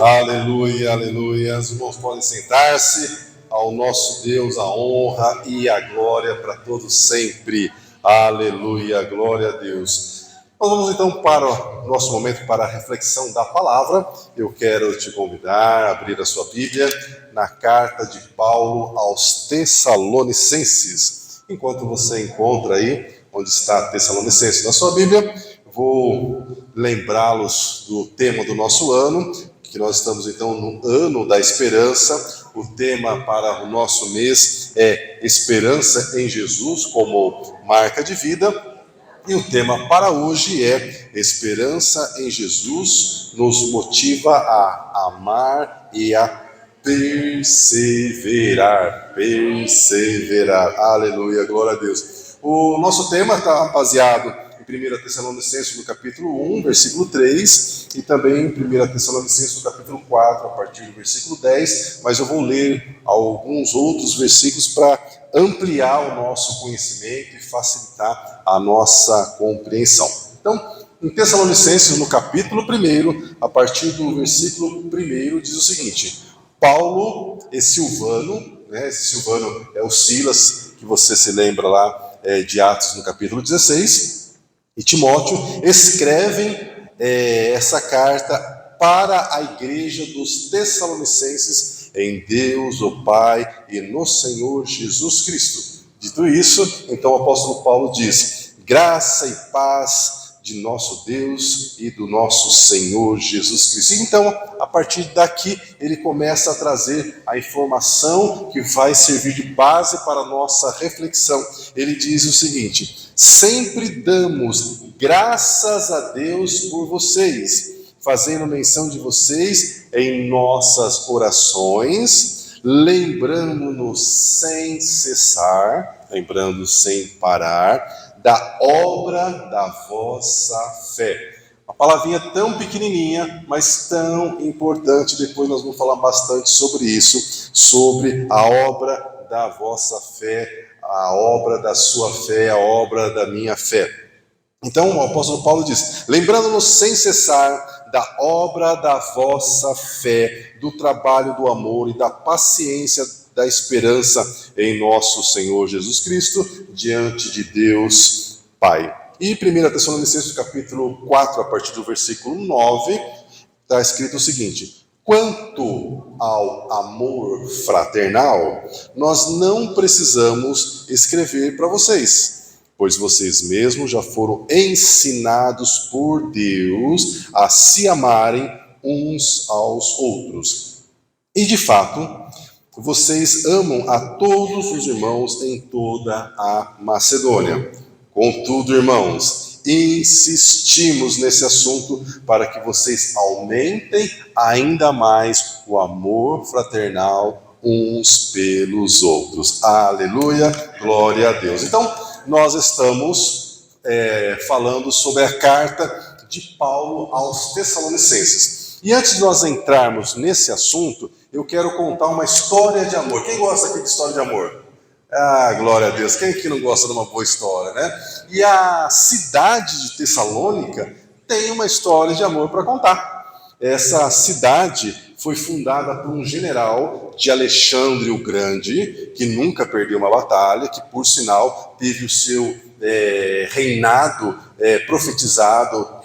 Aleluia, aleluia. Os irmãos podem sentar-se. Ao nosso Deus a honra e a glória para todos sempre. Aleluia, glória a Deus. Nós vamos então para o nosso momento para a reflexão da palavra. Eu quero te convidar a abrir a sua Bíblia na carta de Paulo aos Tessalonicenses. Enquanto você encontra aí onde está Tessalonicenses na sua Bíblia, vou lembrá-los do tema do nosso ano, que nós estamos então no ano da esperança. O tema para o nosso mês é Esperança em Jesus como marca de vida. E o tema para hoje é Esperança em Jesus nos motiva a amar e a perseverar. Perseverar. Aleluia, glória a Deus. O nosso tema está baseado em 1 Tessalonicenses, no capítulo 1, versículo 3, e também em 1 Tessalonicenses, no capítulo 4, a partir do versículo 10, mas eu vou ler alguns outros versículos para ampliar o nosso conhecimento e facilitar a nossa compreensão. Então, em Tessalonicenses, no capítulo 1, a partir do versículo 1, diz o seguinte: Paulo e Silvano, esse Silvano é o Silas, que você se lembra lá de Atos, no capítulo 16, e Timóteo escrevem essa carta para a igreja dos Tessalonicenses em Deus, o Pai, e no Senhor Jesus Cristo. Dito isso, então o apóstolo Paulo diz: graça e paz de nosso Deus e do nosso Senhor Jesus Cristo. Então, a partir daqui, ele começa a trazer a informação que vai servir de base para a nossa reflexão. Ele diz o seguinte: sempre damos graças a Deus por vocês, fazendo menção de vocês em nossas orações, lembrando-nos sem cessar, lembrando sem parar, da obra da vossa fé. Uma palavrinha tão pequenininha, mas tão importante. Depois nós vamos falar bastante sobre isso, sobre a obra da vossa fé, a obra da sua fé, a obra da minha fé. Então o apóstolo Paulo diz: lembrando-nos sem cessar da obra da vossa fé, do trabalho do amor e da paciência, da esperança em nosso Senhor Jesus Cristo, diante de Deus Pai. E 1 Tessalonicenses capítulo 4, a partir do versículo 9, está escrito o seguinte: quanto ao amor fraternal, nós não precisamos escrever para vocês, pois vocês mesmos já foram ensinados por Deus a se amarem uns aos outros. E de fato, vocês amam a todos os irmãos em toda a Macedônia. Contudo, irmãos, insistimos nesse assunto para que vocês aumentem ainda mais o amor fraternal uns pelos outros. Aleluia, glória a Deus. Então, nós estamos falando sobre a carta de Paulo aos Tessalonicenses. E antes de nós entrarmos nesse assunto, eu quero contar uma história de amor. Quem gosta aqui de história de amor? Ah, glória a Deus. Quem aqui não gosta de uma boa história, né? E a cidade de Tessalônica tem uma história de amor para contar. Essa cidade foi fundada por um general de Alexandre o Grande, que nunca perdeu uma batalha, que por sinal teve o seu reinado profetizado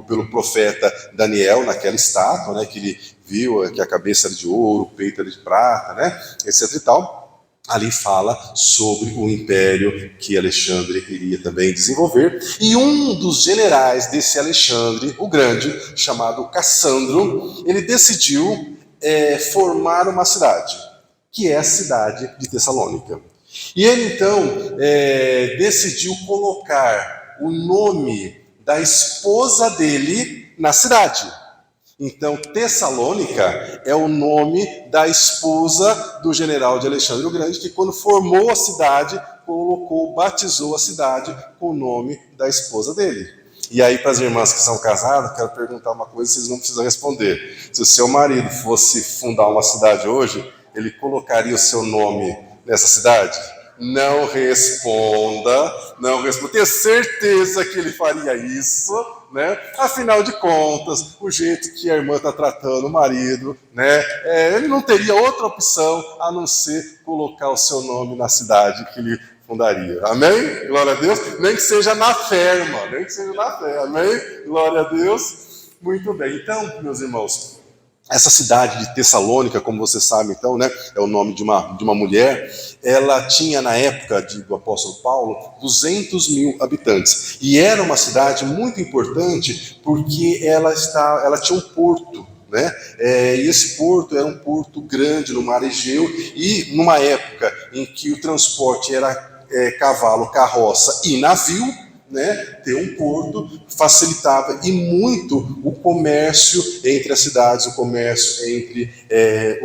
pelo profeta Daniel naquela estátua, né, que ele viu que a cabeça era de ouro, o peito era de prata, né, etc e tal. Ali fala sobre o império que Alexandre iria também desenvolver. E um dos generais desse Alexandre, o Grande, chamado Cassandro, ele decidiu formar uma cidade, que é a cidade de Tessalônica. E ele então decidiu colocar o nome da esposa dele na cidade. Então, Tessalônica é o nome da esposa do general de Alexandre o Grande, que quando formou a cidade, batizou a cidade com o nome da esposa dele. E aí, para as irmãs que são casadas, quero perguntar uma coisa, vocês não precisam responder. Se o seu marido fosse fundar uma cidade hoje, ele colocaria o seu nome nessa cidade? Não responda. Tenho certeza que ele faria isso. né? Afinal de contas, o jeito que a irmã está tratando o marido, né? Ele não teria outra opção a não ser colocar o seu nome na cidade que ele fundaria. Amém? Glória a Deus. Nem que seja na fé, irmão. Nem que seja na fé. Amém? Glória a Deus. Muito bem. Então, meus irmãos, essa cidade de Tessalônica, como você sabe, então, né, é o nome de uma mulher. Ela tinha, na época do apóstolo Paulo, 200 mil habitantes. E era uma cidade muito importante porque ela tinha um porto, né? E esse porto era um porto grande no mar Egeu, e numa época em que o transporte era cavalo, carroça e navio, né, ter um porto facilitava e muito o comércio entre as cidades, o comércio entre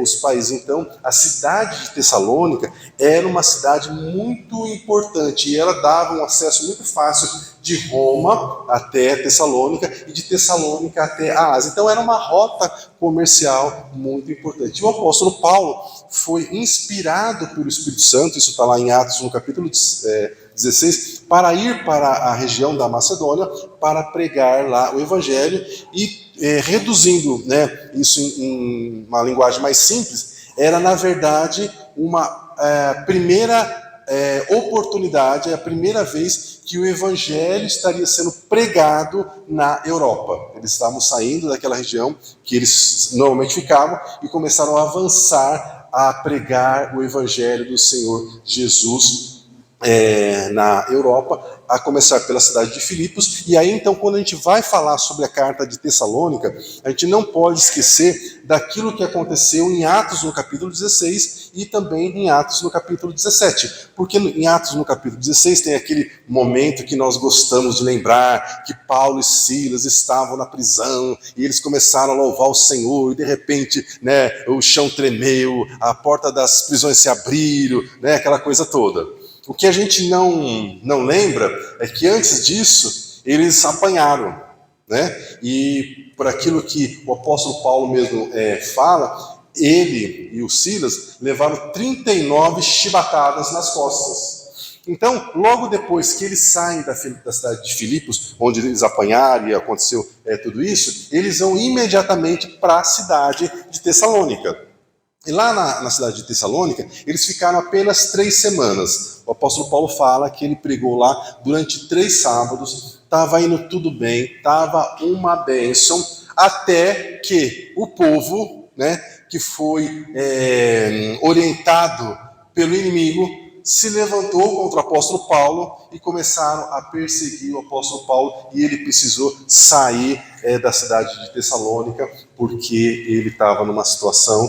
os países. Então, a cidade de Tessalônica era uma cidade muito importante e ela dava um acesso muito fácil de Roma até Tessalônica e de Tessalônica até a Ásia. Então, era uma rota comercial muito importante. E o apóstolo Paulo foi inspirado pelo Espírito Santo, isso está lá em Atos, no capítulo 16, para ir para a região da Macedônia, para pregar lá o Evangelho e reduzindo, né, isso em uma linguagem mais simples, era na verdade uma primeira oportunidade, é a primeira vez que o Evangelho estaria sendo pregado na Europa. Eles estavam saindo daquela região que eles normalmente ficavam e começaram a avançar a pregar o Evangelho do Senhor Jesus na Europa, a começar pela cidade de Filipos. E aí então, quando a gente vai falar sobre a carta de Tessalônica, a gente não pode esquecer daquilo que aconteceu em Atos no capítulo 16 e também em Atos no capítulo 17, porque em Atos no capítulo 16 tem aquele momento que nós gostamos de lembrar, que Paulo e Silas estavam na prisão e eles começaram a louvar o Senhor e de repente, né, o chão tremeu, a porta das prisões se abriram, né, aquela coisa toda. O que a gente não lembra é que antes disso eles apanharam, né? E por aquilo que o apóstolo Paulo mesmo fala, ele e o Silas levaram 39 chibatadas nas costas. Então, logo depois que eles saem da cidade de Filipos, onde eles apanharam e aconteceu tudo isso, eles vão imediatamente para a cidade de Tessalônica. E lá na cidade de Tessalônica, eles ficaram apenas 3 semanas. O apóstolo Paulo fala que ele pregou lá durante 3 sábados, estava indo tudo bem, estava uma bênção, até que o povo, né, que foi orientado pelo inimigo, se levantou contra o apóstolo Paulo e começaram a perseguir o apóstolo Paulo, e ele precisou sair da cidade de Tessalônica, porque ele estava numa situação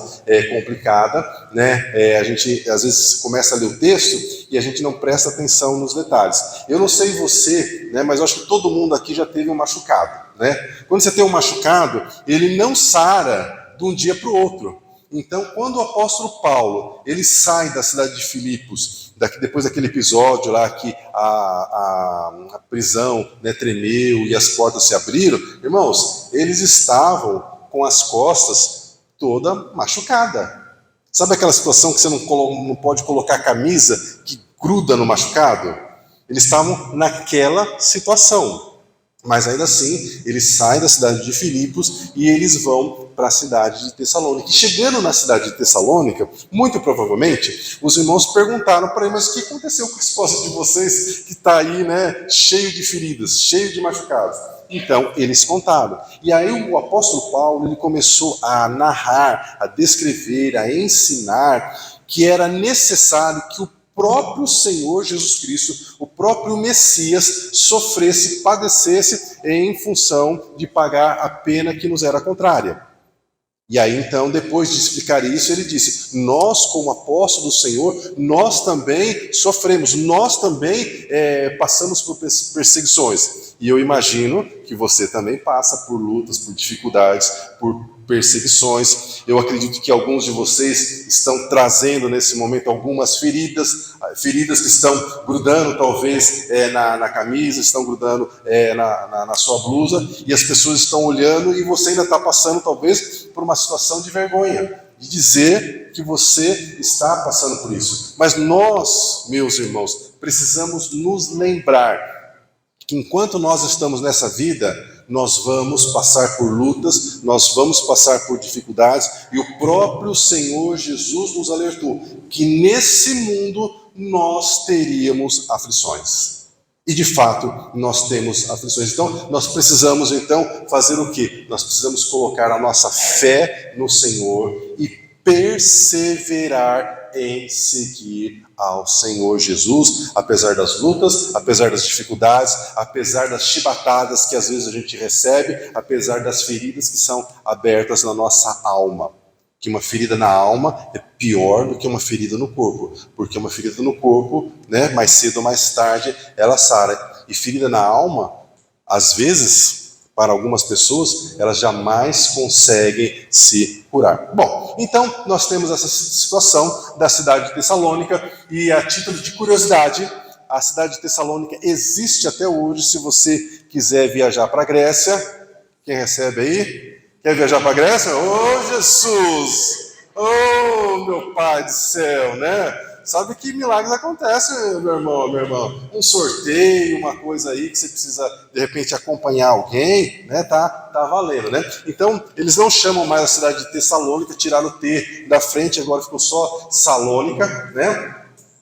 complicada, né? A gente às vezes começa a ler o texto e a gente não presta atenção nos detalhes. Eu não sei você, né, mas eu acho que todo mundo aqui já teve um machucado, né? Quando você tem um machucado, ele não sara de um dia para o outro. Então, quando o apóstolo Paulo ele sai da cidade de Filipos, depois daquele episódio lá que a prisão, né, tremeu e as portas se abriram, irmãos, eles estavam com as costas toda machucada. Sabe aquela situação que você não pode colocar a camisa que gruda no machucado? Eles estavam naquela situação. Mas ainda assim, eles saem da cidade de Filipos e eles vão para a cidade de Tessalônica. E chegando na cidade de Tessalônica, muito provavelmente, os irmãos perguntaram para ele: mas o que aconteceu com a esposa de vocês que está aí, né, cheio de feridas, cheio de machucados? Então, eles contaram. E aí o apóstolo Paulo ele começou a narrar, a descrever, a ensinar que era necessário que o próprio Senhor Jesus Cristo, o próprio Messias, sofresse, padecesse em função de pagar a pena que nos era contrária. E aí então, depois de explicar isso, ele disse: nós como apóstolos do Senhor, nós também sofremos, nós também passamos por perseguições. E eu imagino que você também passa por lutas, por dificuldades, por perseguições. Eu acredito que alguns de vocês estão trazendo nesse momento algumas feridas que estão grudando talvez na camisa, estão grudando na sua blusa, e as pessoas estão olhando e você ainda está passando talvez por uma situação de vergonha, de dizer que você está passando por isso. Mas nós, meus irmãos, precisamos nos lembrar que enquanto nós estamos nessa vida, nós vamos passar por lutas, nós vamos passar por dificuldades, e o próprio Senhor Jesus nos alertou que nesse mundo nós teríamos aflições. E de fato, nós temos aflições. Então, nós precisamos fazer o quê? Nós precisamos colocar a nossa fé no Senhor e perseverar em seguir ao Senhor Jesus, apesar das lutas, apesar das dificuldades, apesar das chibatadas que às vezes a gente recebe, apesar das feridas que são abertas na nossa alma. Que uma ferida na alma é pior do que uma ferida no corpo, porque uma ferida no corpo, mais cedo ou mais tarde, ela sara. E ferida na alma, às vezes, para algumas pessoas, elas jamais conseguem se curar. Bom, então nós temos essa situação da cidade de Tessalônica, e a título de curiosidade, a cidade de Tessalônica existe até hoje. Se você quiser viajar para a Grécia, quem recebe aí? Quer viajar para a Grécia? Oh, Jesus! Oh, meu Pai do céu, Sabe que milagres acontecem, meu irmão, minha irmã. Um sorteio, uma coisa aí que você precisa, de repente, acompanhar alguém, Tá valendo, Então, eles não chamam mais a cidade de Tessalônica, tiraram o T da frente, agora ficou só Salônica,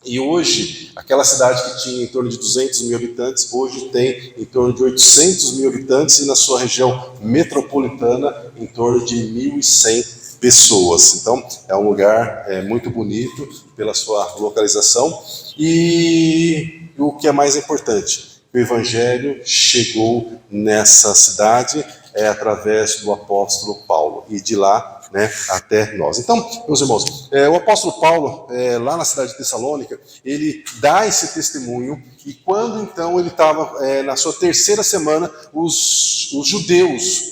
E hoje, aquela cidade que tinha em torno de 200 mil habitantes, hoje tem em torno de 800 mil habitantes, e na sua região metropolitana, em torno de 1.100 pessoas. Então, é um lugar muito bonito pela sua localização. E o que é mais importante, o Evangelho chegou nessa cidade através do apóstolo Paulo, e de lá até nós. Então, meus irmãos, o apóstolo Paulo, lá na cidade de Tessalônica, ele dá esse testemunho, e quando então ele estava na sua terceira semana, os judeus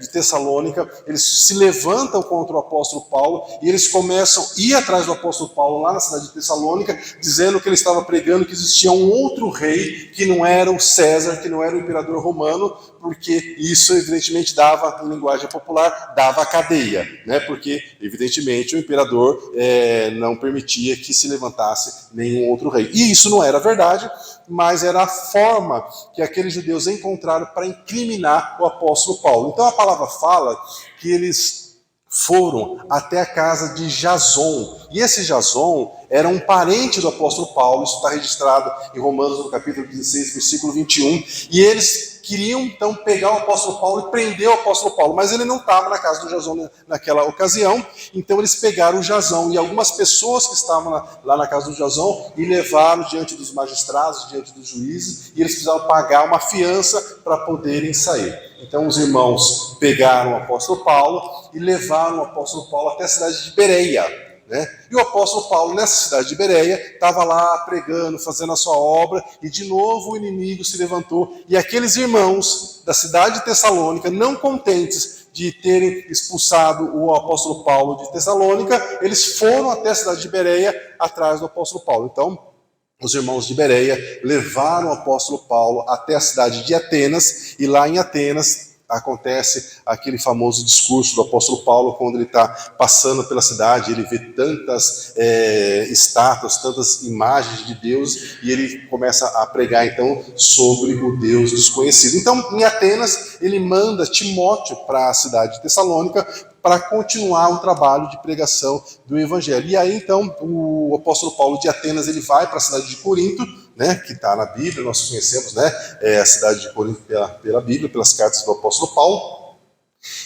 de Tessalônica, eles se levantam contra o apóstolo Paulo, e eles começam a ir atrás do apóstolo Paulo lá na cidade de Tessalônica, dizendo que ele estava pregando que existia um outro rei, que não era o César, que não era o imperador romano, porque isso evidentemente dava, em linguagem popular, dava a cadeia, porque evidentemente o imperador não permitia que se levantasse nenhum outro rei. E isso não era verdade, mas era a forma que aqueles judeus encontraram para incriminar o apóstolo Paulo. Então a palavra fala que eles foram até a casa de Jason, e esse Jason era um parente do apóstolo Paulo. Isso está registrado em Romanos, no capítulo 16, versículo 21, e eles queriam então pegar o apóstolo Paulo e prender o apóstolo Paulo, mas ele não estava na casa do Jason naquela ocasião. Então eles pegaram o Jason e algumas pessoas que estavam lá na casa do Jason e levaram diante dos magistrados, diante dos juízes, e eles precisavam pagar uma fiança para poderem sair. Então os irmãos pegaram o apóstolo Paulo e levaram o apóstolo Paulo até a cidade de Bereia. E o apóstolo Paulo, nessa cidade de Bereia, estava lá pregando, fazendo a sua obra, e de novo o inimigo se levantou, e aqueles irmãos da cidade de Tessalônica, não contentes de terem expulsado o apóstolo Paulo de Tessalônica, eles foram até a cidade de Bereia atrás do apóstolo Paulo. Então, os irmãos de Bereia levaram o apóstolo Paulo até a cidade de Atenas, e lá em Atenas acontece aquele famoso discurso do apóstolo Paulo, quando ele está passando pela cidade, ele vê tantas estátuas, tantas imagens de Deus, e ele começa a pregar então sobre o Deus desconhecido. Então, em Atenas, ele manda Timóteo para a cidade de Tessalônica para continuar o trabalho de pregação do Evangelho. E aí então o apóstolo Paulo de Atenas, ele vai para a cidade de Corinto, que está na Bíblia, nós conhecemos a cidade de Corinto pela Bíblia, pelas cartas do apóstolo Paulo.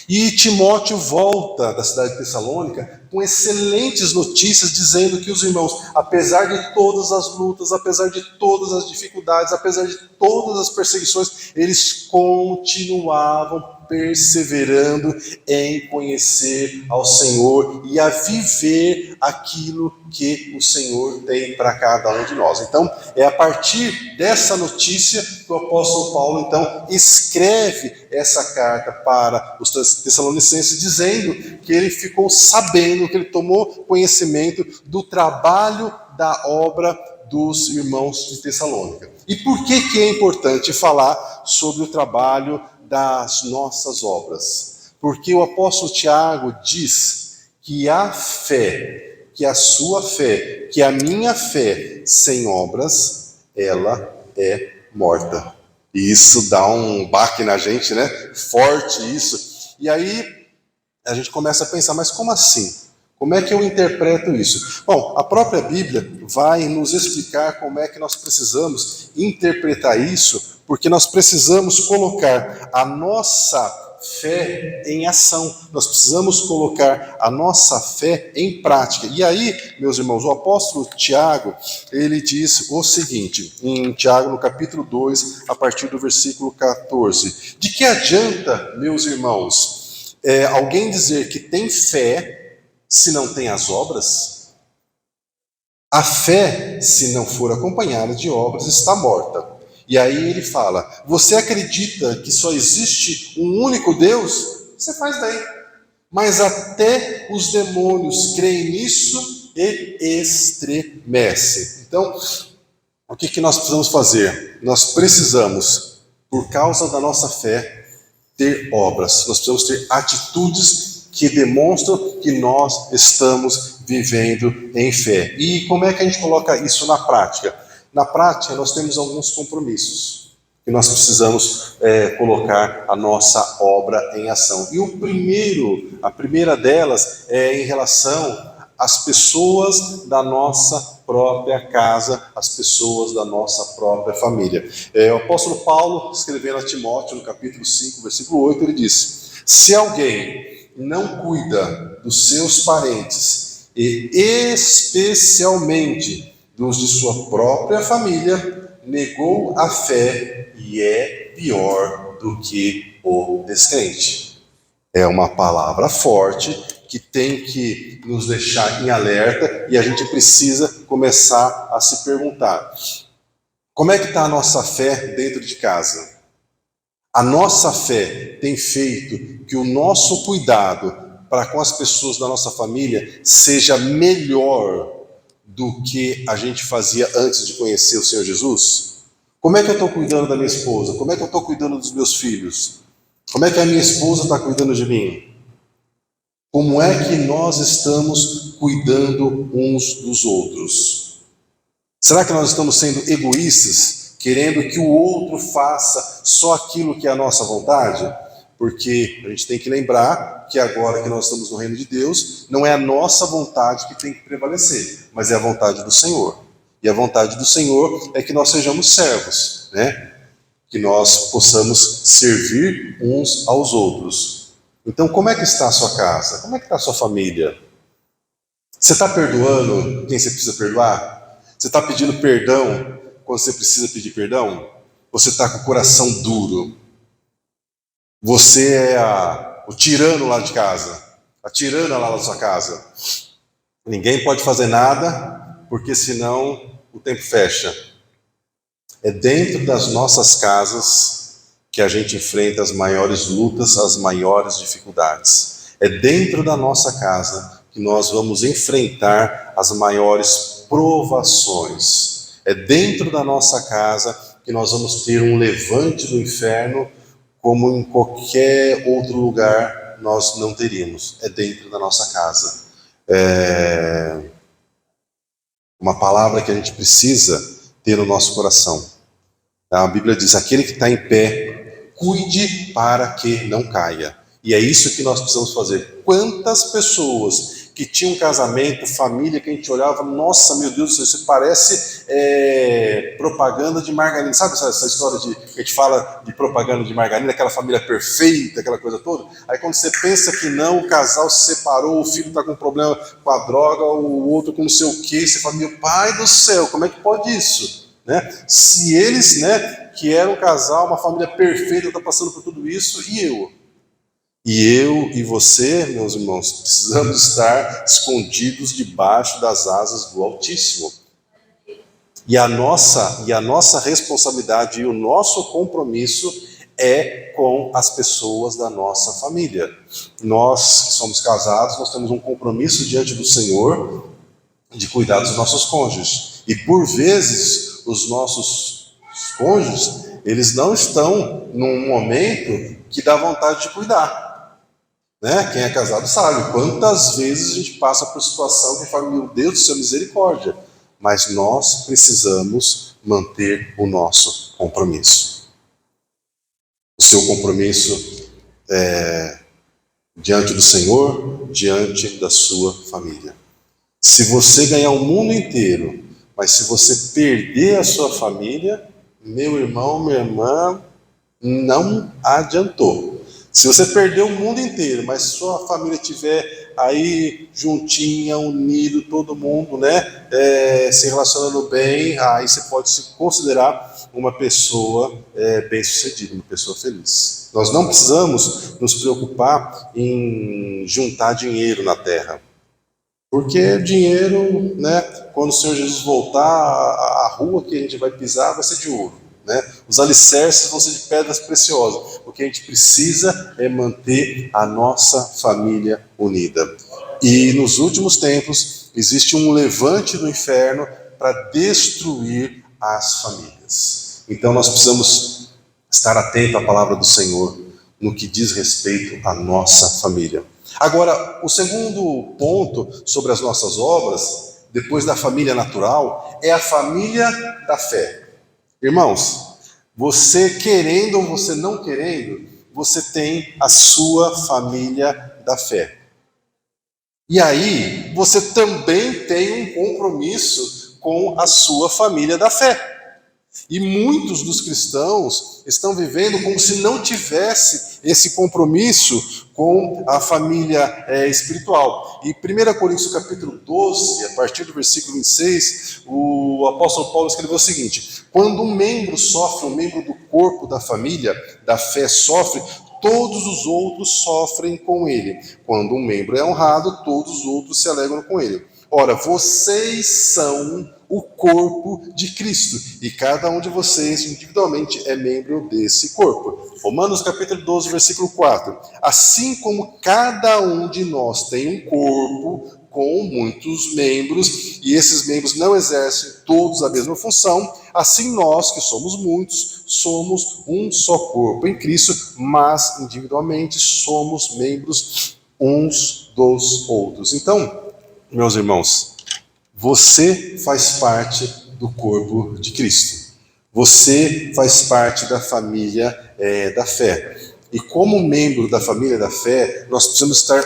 E Timóteo volta da cidade de Tessalônica com excelentes notícias, dizendo que os irmãos, apesar de todas as lutas, apesar de todas as dificuldades, apesar de todas as perseguições, eles continuavam perseverando em conhecer ao Senhor e a viver aquilo que o Senhor tem para cada um de nós. Então, é a partir dessa notícia que o apóstolo Paulo, então, escreve essa carta para os Tessalonicenses, dizendo que ele ficou sabendo, que ele tomou conhecimento do trabalho da obra dos irmãos de Tessalônica. E por que é importante falar sobre o trabalho das nossas obras? Porque o apóstolo Tiago diz que a fé, que a sua fé, que a minha fé sem obras, ela é morta. E isso dá um baque na gente, né? Forte isso. E aí a gente começa a pensar, mas como assim? Como é que eu interpreto isso? Bom, a própria Bíblia vai nos explicar como é que nós precisamos interpretar isso, porque nós precisamos colocar a nossa fé em ação. Nós precisamos colocar a nossa fé em prática. E aí, meus irmãos, o apóstolo Tiago, ele diz o seguinte, em Tiago, no capítulo 2, a partir do versículo 14. De que adianta, meus irmãos, alguém dizer que tem fé se não tem as obras? A fé, se não for acompanhada de obras, está morta. E aí ele fala, você acredita que só existe um único Deus? Você faz bem. Mas até os demônios creem nisso e estremecem. Então, o que nós precisamos fazer? Nós precisamos, por causa da nossa fé, ter obras. Nós precisamos ter atitudes que demonstram que nós estamos vivendo em fé. E como é que a gente coloca isso na prática? Na prática, nós temos alguns compromissos que nós precisamos colocar a nossa obra em ação. E a primeira delas é em relação às pessoas da nossa própria casa, as pessoas da nossa própria família. O apóstolo Paulo, escrevendo a Timóteo, no capítulo 5, versículo 8, ele diz, se alguém não cuida dos seus parentes, e especialmente dos de sua própria família, negou a fé e é pior do que o descrente. É uma palavra forte que tem que nos deixar em alerta e a gente precisa começar a se perguntar, como é que está a nossa fé dentro de casa? A nossa fé tem feito que o nosso cuidado para com as pessoas da nossa família seja melhor do que a gente fazia antes de conhecer o Senhor Jesus? Como é que eu estou cuidando da minha esposa? Como é que eu estou cuidando dos meus filhos? Como é que a minha esposa está cuidando de mim? Como é que nós estamos cuidando uns dos outros? Será que nós estamos sendo egoístas, querendo que o outro faça só aquilo que é a nossa vontade? Porque a gente tem que lembrar que agora que nós estamos no reino de Deus, não é a nossa vontade que tem que prevalecer, mas é a vontade do Senhor. E a vontade do Senhor é que nós sejamos servos, né? Que nós possamos servir uns aos outros. Então, como é que está a sua casa? Como é que está a sua família? Você está perdoando quem você precisa perdoar? Você está pedindo perdão quando você precisa pedir perdão? Você está com o coração duro? Você é o tirano lá de casa, a tirana lá da sua casa. Ninguém pode fazer nada, porque senão o tempo fecha. É dentro das nossas casas que a gente enfrenta as maiores lutas, as maiores dificuldades. É dentro da nossa casa que nós vamos enfrentar as maiores provações. É dentro da nossa casa que nós vamos ter um levante do inferno como em qualquer outro lugar nós não teríamos. É dentro da nossa casa. Uma palavra que a gente precisa ter no nosso coração. A Bíblia diz, aquele que está em pé, cuide para que não caia. E é isso que nós precisamos fazer. Quantas pessoas que tinham casamento, família, que a gente olhava, nossa, meu Deus do céu, isso parece propaganda de margarina. Sabe essa história que a gente fala de propaganda de margarina, aquela família perfeita, aquela coisa toda? Aí quando você pensa que não, o casal se separou, o filho está com problema com a droga, o outro com não sei o quê, você fala, meu pai do céu, como é que pode isso? Né? Se eles, que eram um casal, uma família perfeita, está passando por tudo isso, e eu? E eu e você, meus irmãos, precisamos estar escondidos debaixo das asas do Altíssimo. E a nossa responsabilidade e o nosso compromisso é com as pessoas da nossa família. Nós que somos casados, nós temos um compromisso diante do Senhor de cuidar dos nossos cônjuges. E por vezes, os nossos cônjuges, eles não estão num momento que dá vontade de cuidar. Quem é casado sabe quantas vezes a gente passa por situação que fala, meu Deus do céu, misericórdia. Mas nós precisamos manter o nosso compromisso. o seu compromisso diante do Senhor, diante da sua família. Se você ganhar o mundo inteiro, mas se você perder a sua família, meu irmão, minha irmã, não adiantou. Se você perder o mundo inteiro, mas sua família estiver aí juntinha, unido, todo mundo, né, se relacionando bem, aí você pode se considerar uma pessoa bem-sucedida, uma pessoa feliz. Nós não precisamos nos preocupar em juntar dinheiro na terra. Porque dinheiro, né, quando o Senhor Jesus voltar, a rua que a gente vai pisar vai ser de ouro. Né? Os alicerces vão ser de pedras preciosas. O que a gente precisa é manter a nossa família unida. E nos últimos tempos, existe um levante do inferno para destruir as famílias. Então nós precisamos estar atentos à palavra do Senhor no que diz respeito à nossa família. Agora, o segundo ponto sobre as nossas obras, depois da família natural, é a família da fé. Irmãos, você querendo ou você não querendo, você tem a sua família da fé. E aí, você também tem um compromisso com a sua família da fé. E muitos dos cristãos estão vivendo como se não tivesse esse compromisso com a família espiritual. E 1 Coríntios capítulo 12, a partir do versículo 26, o apóstolo Paulo escreveu o seguinte: quando um membro sofre, um membro do corpo da família, da fé sofre, todos os outros sofrem com ele. Quando um membro é honrado, todos os outros se alegram com ele. Ora, vocês são o corpo de Cristo, e cada um de vocês individualmente é membro desse corpo. Romanos capítulo 12, versículo 4. Assim como cada um de nós tem um corpo com muitos membros, e esses membros não exercem todos a mesma função, assim nós, que somos muitos, somos um só corpo em Cristo, mas individualmente somos membros uns dos outros. Então, meus irmãos, você faz parte do corpo de Cristo. Você faz parte da família da fé. E como membro da família da fé, nós precisamos estar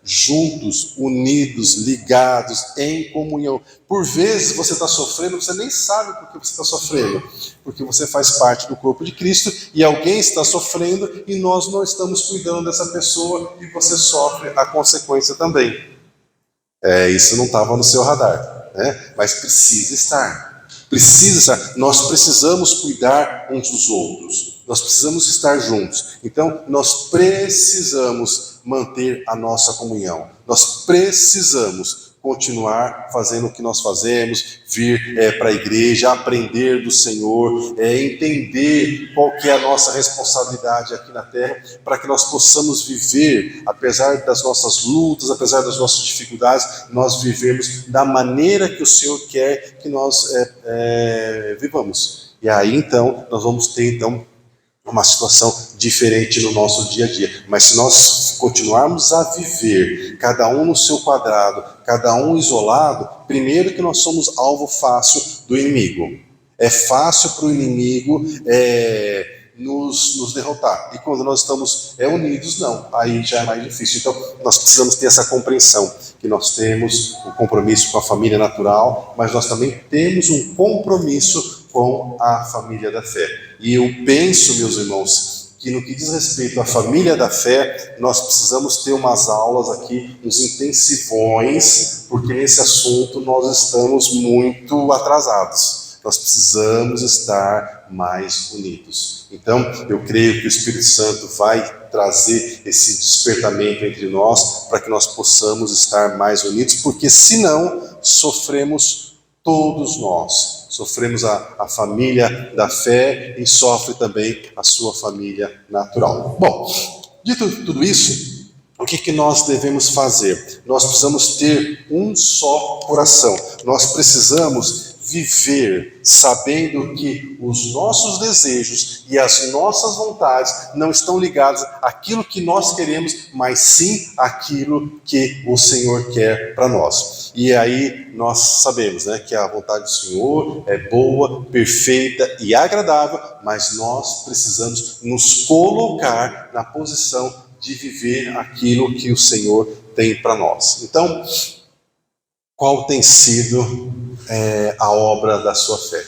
juntos, unidos, ligados, em comunhão. Por vezes você está sofrendo, você nem sabe por que você está sofrendo. Porque você faz parte do corpo de Cristo e alguém está sofrendo e nós não estamos cuidando dessa pessoa e você sofre a consequência também. Isso não estava no seu radar, né? Mas precisa estar. Nós precisamos cuidar uns dos outros. Nós precisamos estar juntos. Então, nós precisamos manter a nossa comunhão. Nós precisamos continuar fazendo o que nós fazemos, vir para a igreja, aprender do Senhor, entender qual que é a nossa responsabilidade aqui na terra, para que nós possamos viver, apesar das nossas lutas, apesar das nossas dificuldades, nós vivemos da maneira que o Senhor quer que nós vivamos. E aí então, nós vamos ter uma situação diferente no nosso dia a dia. Mas se nós continuarmos a viver, cada um no seu quadrado, cada um isolado, primeiro que nós somos alvo fácil do inimigo. É fácil para o inimigo nos derrotar. E quando nós estamos unidos, não. Aí já é mais difícil. Então, nós precisamos ter essa compreensão, que nós temos um compromisso com a família natural, mas nós também temos um compromisso com a família da fé. E eu penso, meus irmãos, que no que diz respeito à família da fé, nós precisamos ter umas aulas aqui, uns intensivões, porque nesse assunto nós estamos muito atrasados. Nós precisamos estar mais unidos. Então, eu creio que o Espírito Santo vai trazer esse despertamento entre nós, para que nós possamos estar mais unidos, porque senão sofremos todos nós. Sofremos a família da fé e sofre também a sua família natural. Bom, dito tudo isso, o que nós devemos fazer? Nós precisamos ter um só coração. Nós precisamos viver sabendo que os nossos desejos e as nossas vontades não estão ligados àquilo que nós queremos, mas sim àquilo que o Senhor quer para nós. E aí nós sabemos, né, que a vontade do Senhor é boa, perfeita e agradável, mas nós precisamos nos colocar na posição de viver aquilo que o Senhor tem para nós. Então, qual tem sido a obra da sua fé?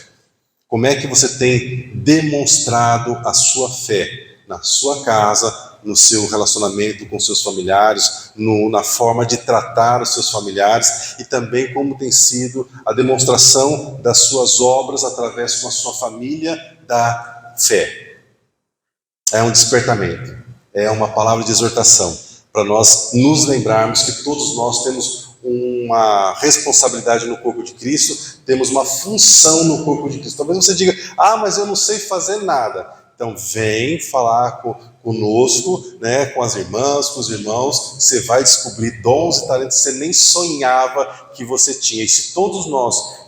Como é que você tem demonstrado a sua fé na sua casa, no seu relacionamento com seus familiares, na forma de tratar os seus familiares, e também como tem sido a demonstração das suas obras através com a sua família da fé? É um despertamento, é uma palavra de exortação, para nós nos lembrarmos que todos nós temos uma responsabilidade no corpo de Cristo, temos uma função no corpo de Cristo. Talvez você diga, mas eu não sei fazer nada. Então vem falar conosco, né, com as irmãs, com os irmãos, você vai descobrir dons e talentos que você nem sonhava que você tinha. E se todos nós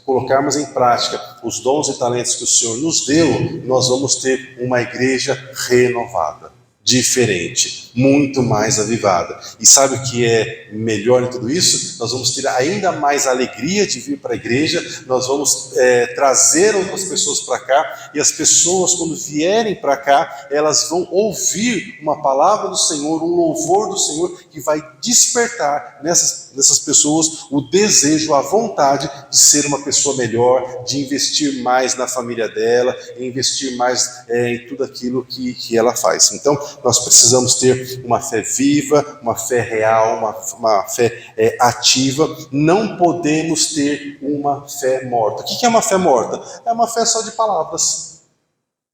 colocarmos em prática os dons e talentos que o Senhor nos deu, nós vamos ter uma igreja renovada, diferente, muito mais avivada. E sabe o que é melhor em tudo isso? Nós vamos ter ainda mais alegria de vir para a igreja, nós vamos trazer outras pessoas para cá, e as pessoas, quando vierem para cá, elas vão ouvir uma palavra do Senhor, um louvor do Senhor, que vai despertar nessas pessoas o desejo, a vontade de ser uma pessoa melhor, de investir mais na família dela, investir mais em tudo aquilo que ela faz. Então, nós precisamos ter uma fé viva, uma fé real, uma fé ativa. Não podemos ter uma fé morta. O que é uma fé morta? É uma fé só de palavras,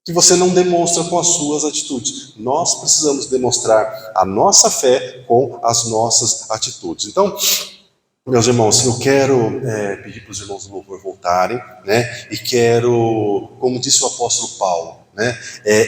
que você não demonstra com as suas atitudes. Nós precisamos demonstrar a nossa fé com as nossas atitudes. Então, meus irmãos, eu quero pedir para os irmãos do louvor voltarem, né? E quero, como disse o apóstolo Paulo, né,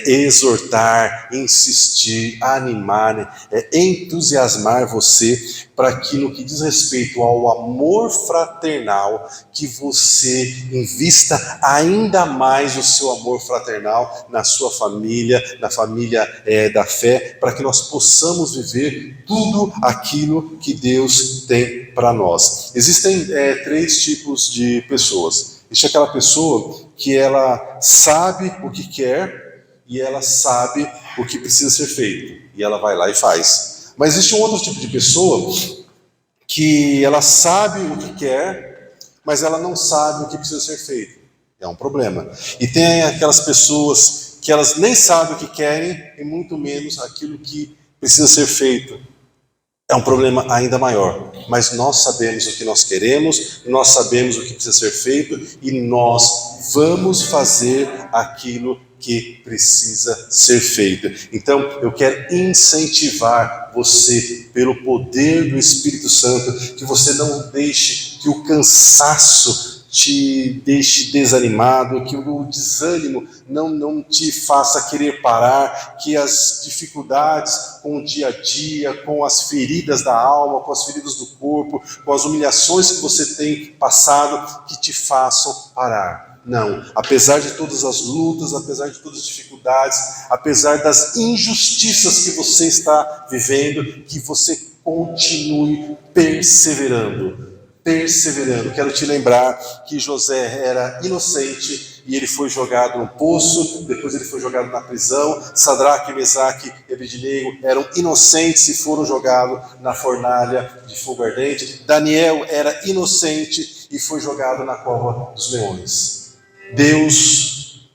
exortar, insistir, animar, entusiasmar você para que, no que diz respeito ao amor fraternal, que você invista ainda mais o seu amor fraternal na sua família, na família da fé, para que nós possamos viver tudo aquilo que Deus tem para nós. Existem 3 tipos de pessoas. Existe aquela pessoa que ela sabe o que quer e ela sabe o que precisa ser feito, e ela vai lá e faz. Mas existe um outro tipo de pessoa que ela sabe o que quer, mas ela não sabe o que precisa ser feito. É um problema. E tem aquelas pessoas que elas nem sabem o que querem e muito menos aquilo que precisa ser feito. É um problema ainda maior, mas nós sabemos o que nós queremos, nós sabemos o que precisa ser feito e nós vamos fazer aquilo que precisa ser feito. Então, eu quero incentivar você, pelo poder do Espírito Santo, que você não deixe que o cansaço te deixe desanimado, que o desânimo não te faça querer parar, que as dificuldades com o dia a dia, com as feridas da alma, com as feridas do corpo, com as humilhações que você tem passado, que te façam parar. Não, apesar de todas as lutas, apesar de todas as dificuldades, apesar das injustiças que você está vivendo, que você continue perseverando. Quero te lembrar que José era inocente e ele foi jogado no poço, depois ele foi jogado na prisão. Sadraque, Mesaque e Abednego eram inocentes e foram jogados na fornalha de fogo ardente. Daniel era inocente e foi jogado na cova dos leões. Deus,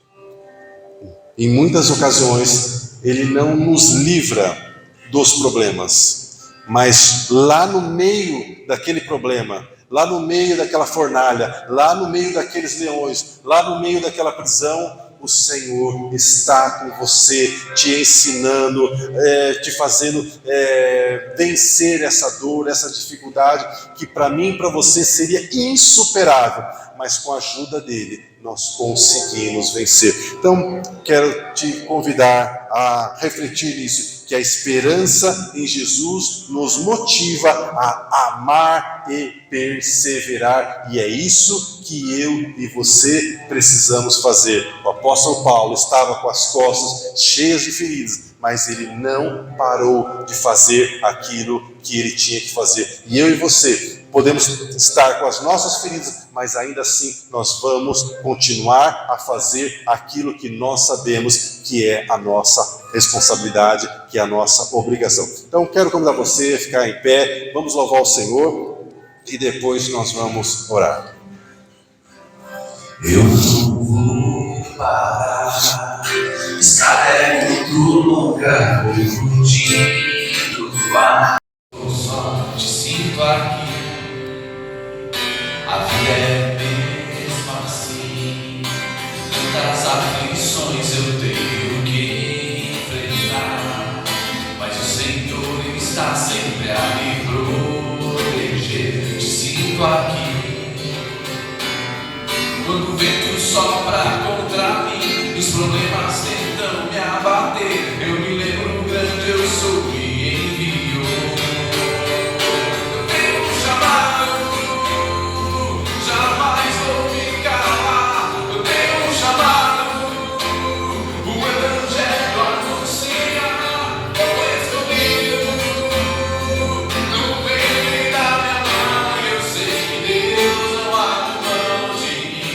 em muitas ocasiões, Ele não nos livra dos problemas, mas lá no meio daquele problema, lá no meio daquela fornalha, lá no meio daqueles leões, lá no meio daquela prisão, o Senhor está com você, te ensinando, te fazendo vencer essa dor, essa dificuldade, que para mim e para você seria insuperável. mas com a ajuda dele nós conseguimos vencer. Então, quero te convidar a refletir nisso, que a esperança em Jesus nos motiva a amar e perseverar, e é isso que eu e você precisamos fazer. O apóstolo Paulo estava com as costas cheias de feridas, mas ele não parou de fazer aquilo que ele tinha que fazer. E eu e você podemos estar com as nossas feridas, mas ainda assim nós vamos continuar a fazer aquilo que nós sabemos que é a nossa responsabilidade, que é a nossa obrigação. Então quero convidar você a ficar em pé, vamos louvar o Senhor e depois nós vamos orar. Eu não vou parar, estarei no lugar confundido. Eu só te sinto aqui. A vida é mesmo assim. Tantas aflições eu tenho que enfrentar, mas o Senhor está sempre a me proteger. Te sinto aqui. Quando o vento sopra contra mim, os problemas tentam me abater, eu me lembro grande eu sou e enviou. Eu tenho um chamado, jamais vou me calar. Eu tenho um chamado, o Evangelho anuncia. Eu escolhido no ventre da minha mãe, eu sei que Deus não abre mão de mim.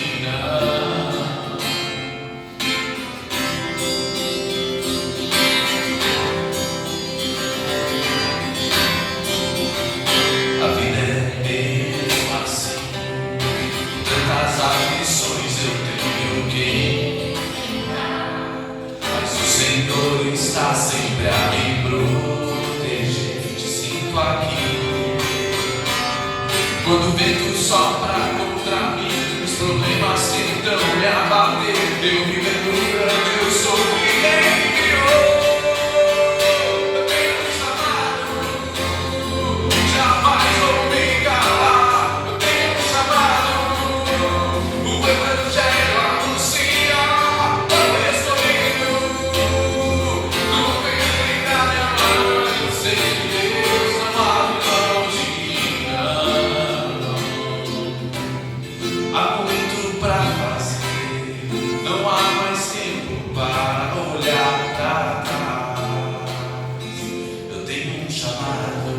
A vida é mesmo assim. Tantas aflições eu tenho que enfrentar, mas o Senhor está sempre a me proteger. Te sinto aqui. Quando o vento sopra contra mim, os problemas tentam me abater, eu me lembro grande eu sou e enviou. Eu tenho um chamado, jamais vou me calar. Eu tenho um chamado, o Evangelho anuncia. Eu escolhido no ventre da minha mãe, eu sei que Deus não abre mão de mim, não. Há muito pra fazer, não há mais tempo para olhar pra trás. Eu tenho um chamado,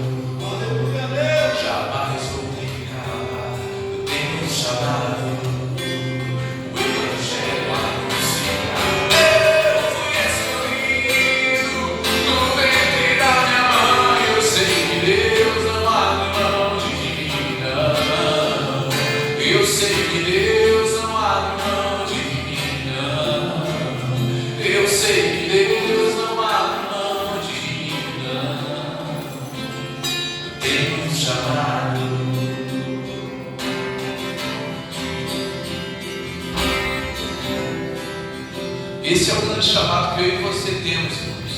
jamais vou me calar. Eu tenho um chamado, o Evangelho anuncia. Eu fui escolhido no ventre da minha mãe, eu sei que Deus não abre mão de mim, não. Eu sei que Deus não abre mão de mim, não. Eu sei que Deus não abre mão de mim, não. Eu tenho um chamado. Esse é o grande chamado que eu e você temos, irmãos,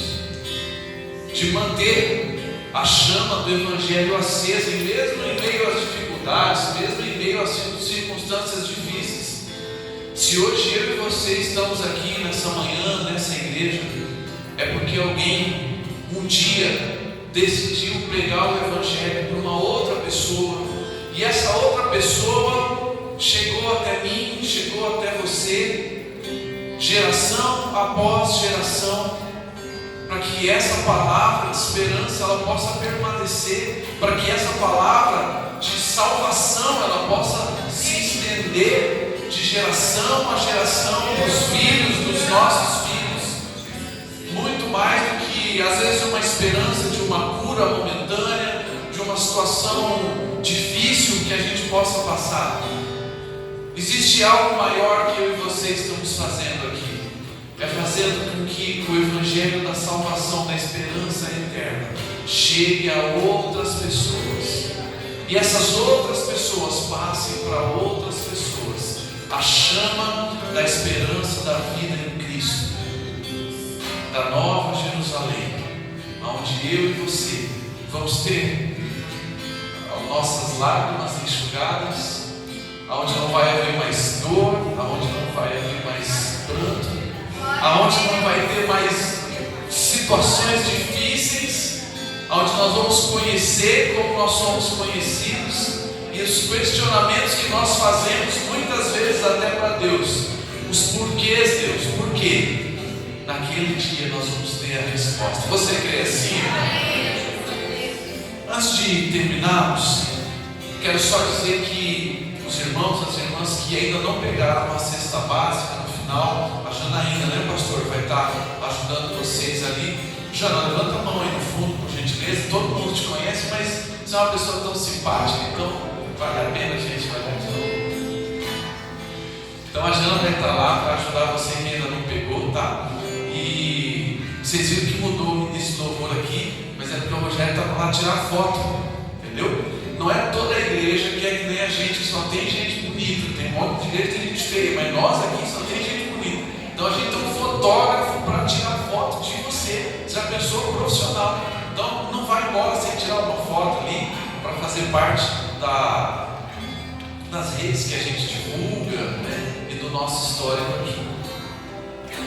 de manter a chama do Evangelho acesa, e mesmo em meio às dificuldades, mesmo em meio às circunstâncias difíceis. Se hoje eu e você estamos aqui nessa manhã, nessa igreja, é porque alguém um dia decidiu pregar o Evangelho para uma outra pessoa, e essa outra pessoa chegou até mim, chegou até você, geração após geração, para que essa palavra de esperança ela possa permanecer, para que essa palavra de salvação ela possa se estender de geração a geração, dos filhos, dos nossos filhos. Muito mais do que às vezes uma esperança de uma cura momentânea, de uma situação difícil que a gente possa passar. Existe algo maior que eu e você estamos fazendo aqui. É fazendo com que o Evangelho da salvação, da esperança eterna, chegue a outras pessoas. E essas outras pessoas passem para outras pessoas a chama da esperança da vida em Cristo, da nova Jerusalém, onde eu e você vamos ter as nossas lágrimas enxugadas, aonde não vai haver mais dor, aonde não vai haver mais pranto, aonde não vai ter mais situações difíceis, aonde nós vamos conhecer como nós somos conhecidos, e os questionamentos que nós fazemos muitas vezes até para Deus, os porquês, Deus, por quê? Naquele dia nós vamos ter a resposta. Você crê assim? Antes de terminarmos, quero só dizer que os irmãos, as irmãs que ainda não pegaram a cesta básica no final, a Janaína, né, pastor, vai estar ajudando vocês ali. Jana, levanta a mão aí no fundo, por gentileza. Todo mundo te conhece, mas você é uma pessoa tão simpática, então vale a pena a gente vai lá de novo. Então a Jana vai estar lá para ajudar você que ainda não pegou, tá? E vocês viram que mudou o início do louvor aqui, mas é porque o Rogério estava lá tirar foto, entendeu? Não é toda a igreja que é que nem a gente, só tem gente bonita. Tem um monte de igreja que tem gente feia, mas nós aqui só tem gente bonita. Então a gente tem um fotógrafo para tirar foto de você. Você é uma pessoa profissional. Então não vai embora sem tirar uma foto ali para fazer parte das redes que a gente divulga, né? E do nosso histórico aqui.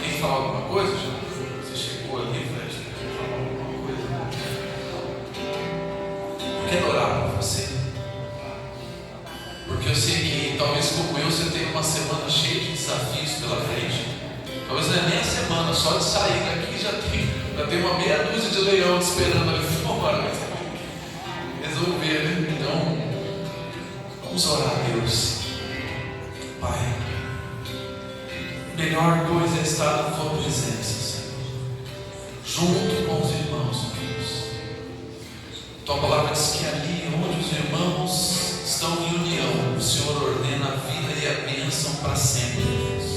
Tem que falar alguma coisa, João? Você chegou ali, Fred? Quer falar alguma coisa? Eu quero orar por você. Porque eu sei que, talvez como eu, você tenha uma semana cheia de desafios pela frente. Talvez não é nem a semana, só de sair daqui já tem uma meia dúzia de leão esperando ali fora. Resolver, né? Então, vamos orar a Deus. Pai, melhor coisa é estar na tua presença, Senhor, junto com os irmãos, Deus. Tua palavra diz que ali onde os irmãos estão em união, o Senhor ordena a vida e a bênção para sempre, Deus.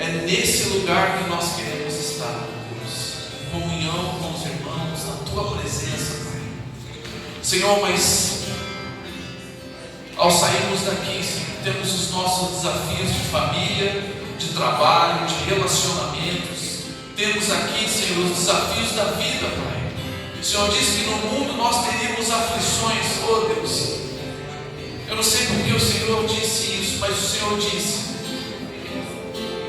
É nesse lugar que nós queremos estar, Deus, em comunhão com os irmãos, na tua presença, Pai. Senhor, mas ao sairmos daqui, Senhor, temos os nossos desafios de família, de trabalho, de relacionamentos. Temos aqui, Senhor, os desafios da vida, Pai. O Senhor disse que no mundo nós teríamos aflições, oh Deus. Eu não sei porque o Senhor disse isso, mas o Senhor disse.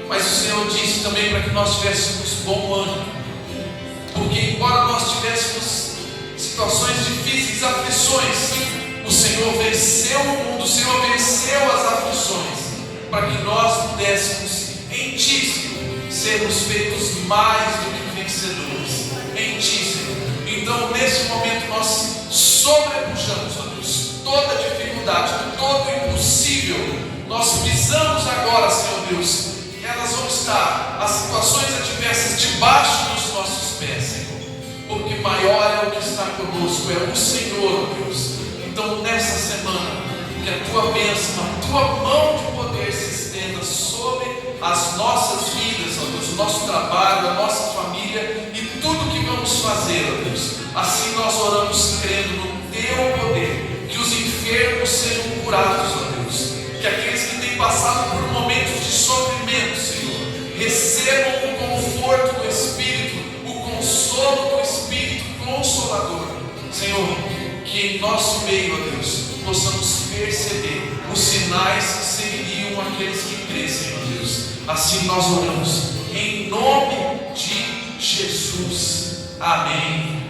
Mas o Senhor disse também para que nós tivéssemos bom ânimo. Porque embora nós tivéssemos situações difíceis, aflições, o Senhor venceu o mundo, o Senhor venceu as aflições, para que nós pudéssemos em Ti, Senhor, sermos feitos mais do que vencedores. Em Ti, Senhor. Então nesse momento nós sobrepujamos, ó Deus, toda dificuldade, todo impossível. Nós pisamos agora, Senhor Deus, e elas vão estar, as situações adversas, debaixo dos nossos pés, Senhor, porque maior é o que está conosco, é o Senhor, ó Deus. Então nessa semana, que a tua bênção, a tua mão de poder se estenda sobre as nossas vidas, ó Deus, o nosso trabalho, a nossa família e tudo que vamos fazer, ó Deus. Assim nós oramos crendo no teu poder, que os enfermos sejam curados, ó Deus, que aqueles que têm passado por momentos de sofrimento, Senhor, recebam o conforto do Espírito, o consolo do Espírito Consolador, Senhor, que em nosso meio, ó Deus, possamos perceber os sinais que seguiriam aqueles que crescem, ó Deus. Assim nós oramos, em nome de Jesus, amém.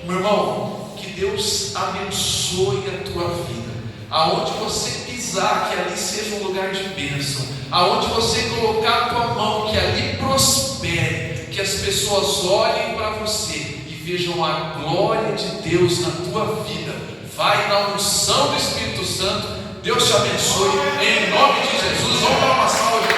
Meu irmão, que Deus abençoe a tua vida, aonde você pisar, que ali seja um lugar de bênção, aonde você colocar a tua mão, que ali prospere, que as pessoas olhem para você e vejam a glória de Deus na tua vida. Vai na unção do Espírito Santo. Deus te abençoe, em nome de Jesus. Vamos dar uma salva de